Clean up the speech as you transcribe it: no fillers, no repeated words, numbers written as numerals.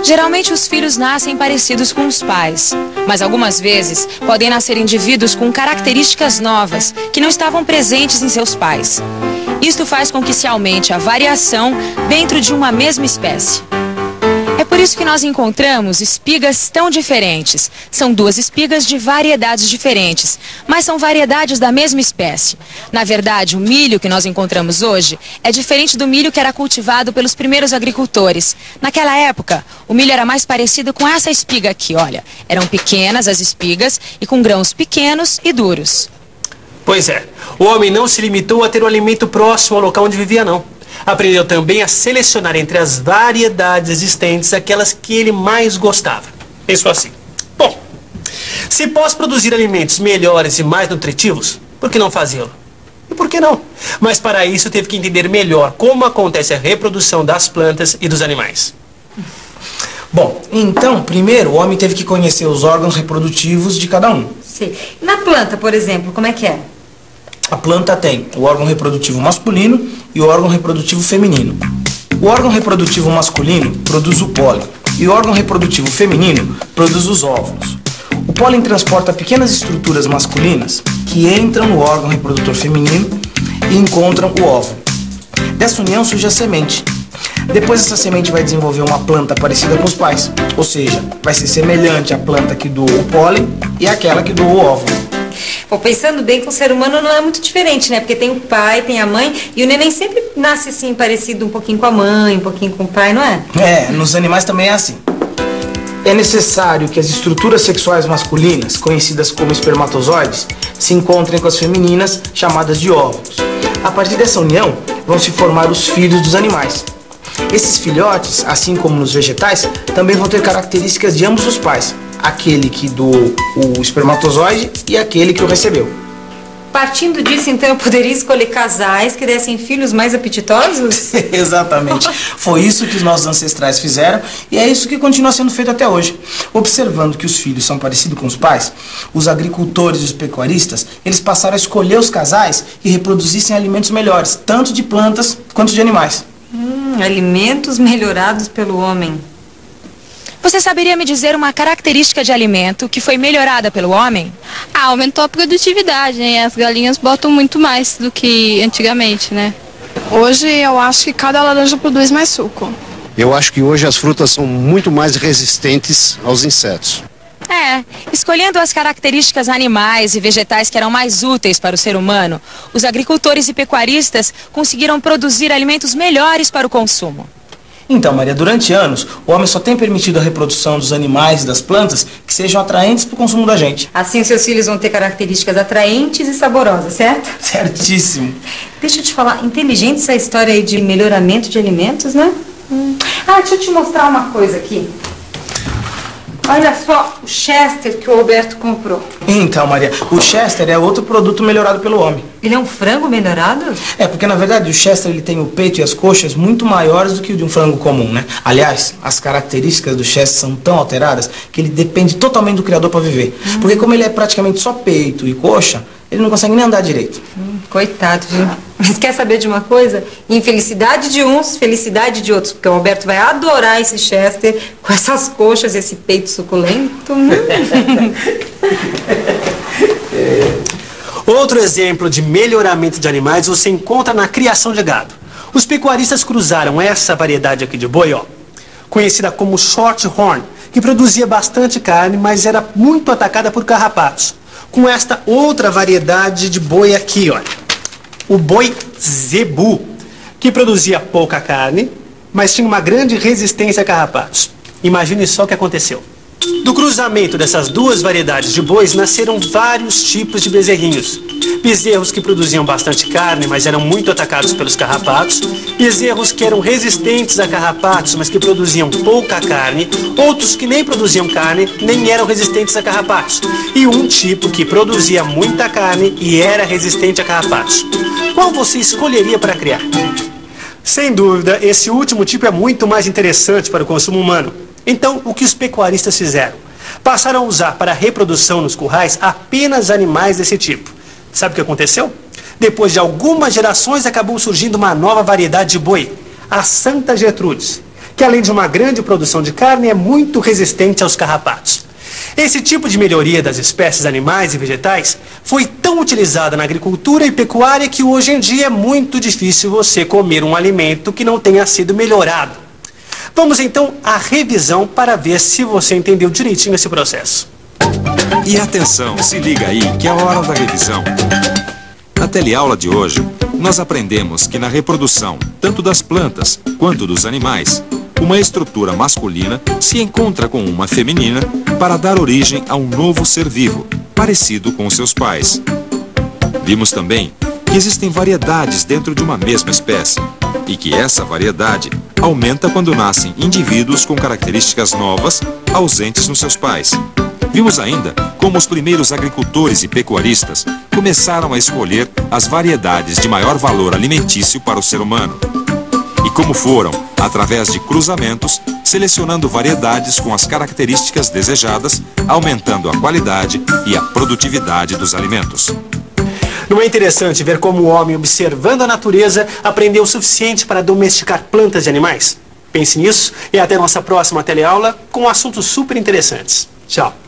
Geralmente os filhos nascem parecidos com os pais, mas algumas vezes podem nascer indivíduos com características novas que não estavam presentes em seus pais. Isto faz com que se aumente a variação dentro de uma mesma espécie. É por isso que nós encontramos espigas tão diferentes. São duas espigas de variedades diferentes, mas são variedades da mesma espécie. Na verdade, o milho que nós encontramos hoje é diferente do milho que era cultivado pelos primeiros agricultores. Naquela época, o milho era mais parecido com essa espiga aqui, olha. Eram pequenas as espigas e com grãos pequenos e duros. Pois é, o homem não se limitou a ter o alimento próximo ao local onde vivia, não. Aprendeu também a selecionar entre as variedades existentes aquelas que ele mais gostava. Pensou assim: bom, se posso produzir alimentos melhores e mais nutritivos, por que não fazê-lo? E por que não? Mas para isso teve que entender melhor como acontece a reprodução das plantas e dos animais. Bom, então, primeiro o homem teve que conhecer os órgãos reprodutivos de cada um. Sim. Na planta, por exemplo, como é que é? A planta tem o órgão reprodutivo masculino e o órgão reprodutivo feminino. O órgão reprodutivo masculino produz o pólen e o órgão reprodutivo feminino produz os óvulos. O pólen transporta pequenas estruturas masculinas que entram no órgão reprodutor feminino e encontram o óvulo. Dessa união surge a semente. Depois essa semente vai desenvolver uma planta parecida com os pais, ou seja, vai ser semelhante à planta que doou o pólen e àquela que doou o óvulo. Bom, pensando bem que o ser humano não é muito diferente, né? Porque tem o pai, tem a mãe, e o neném sempre nasce assim, parecido um pouquinho com a mãe, um pouquinho com o pai, não é? É, nos animais também é assim. É necessário que as estruturas sexuais masculinas, conhecidas como espermatozoides, se encontrem com as femininas, chamadas de óvulos. A partir dessa união, vão se formar os filhos dos animais. Esses filhotes, assim como nos vegetais, também vão ter características de ambos os pais. Aquele que doou o espermatozoide e aquele que o recebeu. Partindo disso, então, eu poderia escolher casais que dessem filhos mais apetitosos? Exatamente. Foi isso que os nossos ancestrais fizeram e é isso que continua sendo feito até hoje. Observando que os filhos são parecidos com os pais, os agricultores e os pecuaristas, eles passaram a escolher os casais que reproduzissem alimentos melhores, tanto de plantas quanto de animais. Alimentos melhorados pelo homem. Você saberia me dizer uma característica de alimento que foi melhorada pelo homem? Aumentou a produtividade, né? As galinhas botam muito mais do que antigamente, né? Hoje eu acho que cada laranja produz mais suco. Eu acho que hoje as frutas são muito mais resistentes aos insetos. Escolhendo as características animais e vegetais que eram mais úteis para o ser humano, os agricultores e pecuaristas conseguiram produzir alimentos melhores para o consumo. Então, Maria, durante anos, o homem só tem permitido a reprodução dos animais e das plantas que sejam atraentes para o consumo da gente. Assim os seus filhos vão ter características atraentes e saborosas, certo? Certíssimo. Deixa eu te falar, inteligente essa história aí de melhoramento de alimentos, né? Deixa eu te mostrar uma coisa aqui. Olha só o Chester que o Alberto comprou. Então, Maria, o Chester é outro produto melhorado pelo homem. Ele é um frango melhorado? É, porque na verdade o Chester ele tem o peito e as coxas muito maiores do que o de um frango comum, né? Aliás, as características do Chester são tão alteradas que ele depende totalmente do criador para viver. Porque como ele é praticamente só peito e coxa, ele não consegue nem andar direito. Coitado, viu? Mas quer saber de uma coisa? Infelicidade de uns, felicidade de outros. Porque o Alberto vai adorar esse Chester com essas coxas, esse peito suculento. Outro exemplo de melhoramento de animais você encontra na criação de gado. Os pecuaristas cruzaram essa variedade aqui de boi, conhecida como Shorthorn, que produzia bastante carne, mas era muito atacada por carrapatos, com esta outra variedade de boi aqui, o boi Zebu, que produzia pouca carne, mas tinha uma grande resistência a carrapatos. Imagine só o que aconteceu. Do cruzamento dessas duas variedades de bois nasceram vários tipos de bezerrinhos. Bezerros que produziam bastante carne, mas eram muito atacados pelos carrapatos. Bezerros que eram resistentes a carrapatos, mas que produziam pouca carne. Outros que nem produziam carne, nem eram resistentes a carrapatos. E um tipo que produzia muita carne e era resistente a carrapatos. Qual você escolheria para criar? Sem dúvida, esse último tipo é muito mais interessante para o consumo humano. Então, o que os pecuaristas fizeram? Passaram a usar para a reprodução nos currais apenas animais desse tipo. Sabe o que aconteceu? Depois de algumas gerações, acabou surgindo uma nova variedade de boi, a Santa Gertrudes, que além de uma grande produção de carne, é muito resistente aos carrapatos. Esse tipo de melhoria das espécies animais e vegetais foi tão utilizada na agricultura e pecuária que hoje em dia é muito difícil você comer um alimento que não tenha sido melhorado. Vamos então à revisão para ver se você entendeu direitinho esse processo. E atenção, se liga aí que é a hora da revisão. Na teleaula de hoje, nós aprendemos que na reprodução, tanto das plantas quanto dos animais, uma estrutura masculina se encontra com uma feminina para dar origem a um novo ser vivo, parecido com seus pais. Vimos também que existem variedades dentro de uma mesma espécie e que essa variedade aumenta quando nascem indivíduos com características novas, ausentes nos seus pais. Vimos ainda como os primeiros agricultores e pecuaristas começaram a escolher as variedades de maior valor alimentício para o ser humano. E como foram, através de cruzamentos, selecionando variedades com as características desejadas, aumentando a qualidade e a produtividade dos alimentos. Não é interessante ver como o homem, observando a natureza, aprendeu o suficiente para domesticar plantas e animais? Pense nisso e até nossa próxima teleaula com assuntos super interessantes. Tchau!